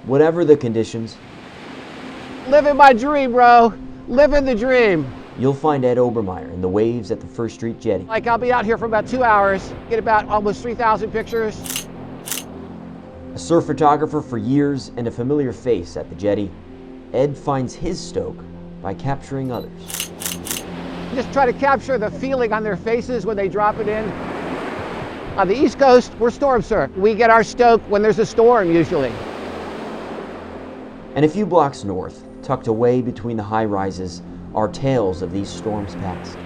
Whatever the conditions, Living my dream, bro. Living the dream. you'll find Ed Obermeyer in the waves at the First Street Jetty. Like, I'll be out here for about 2 hours, get about almost 3,000 pictures. A surf photographer for years and a familiar face at the jetty, Ed finds his stoke by capturing others. Just try to capture the feeling on their faces when they drop it in. On the East Coast, we're storm surf. We get our stoke when there's a storm, usually. And a few blocks north, tucked away between the high-rises, are tales of these storms past.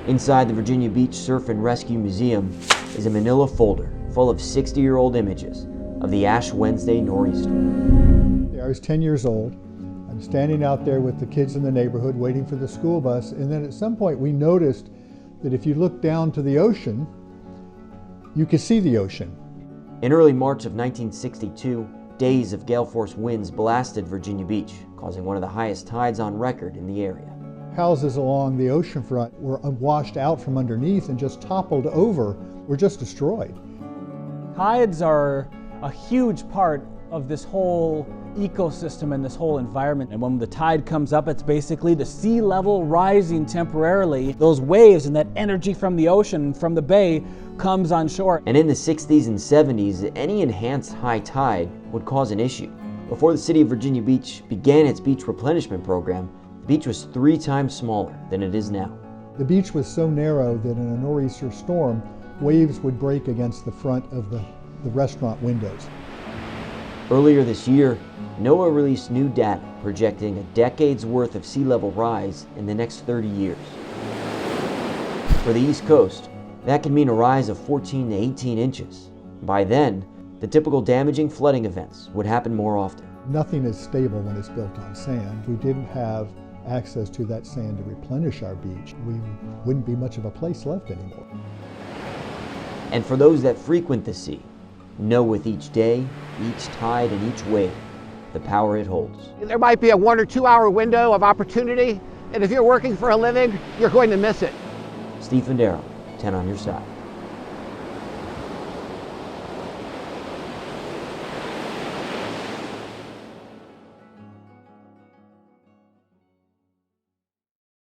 Inside the Virginia Beach Surf and Rescue Museum is a manila folder full of 60-year-old images of the Ash Wednesday nor'easter. I was 10 years old. I'm standing out there with the kids in the neighborhood waiting for the school bus, and then at some point we noticed that if you look down to the ocean, you could see the ocean. In early March of 1962, days of gale force winds blasted Virginia Beach, causing one of the highest tides on record in the area. Houses along the oceanfront were washed out from underneath and just toppled over, were just destroyed. Tides are a huge part of this whole ecosystem and this whole environment. And when the tide comes up, it's basically the sea level rising temporarily. Those waves and that energy from the ocean, from the bay, comes on shore. And in the 60s and 70s, any enhanced high tide would cause an issue. Before the city of Virginia Beach began its beach replenishment program, the beach was 3 times smaller than it is now. The beach was so narrow that in a nor'easter storm, waves would break against the front of the restaurant windows. Earlier this year, NOAA released new data projecting a decade's worth of sea level rise in the next 30 years. For the East Coast, that could mean a rise of 14 to 18 inches. By then, the typical damaging flooding events would happen more often. Nothing is stable when it's built on sand. We didn't have access to that sand to replenish our beach. We wouldn't be much of a place left anymore. And for those that frequent the sea, know with each day, each tide, and each wave, the power it holds. There might be a 1 or 2 hour window of opportunity, and if you're working for a living, you're going to miss it. Steve Fundaro, 10 on your side.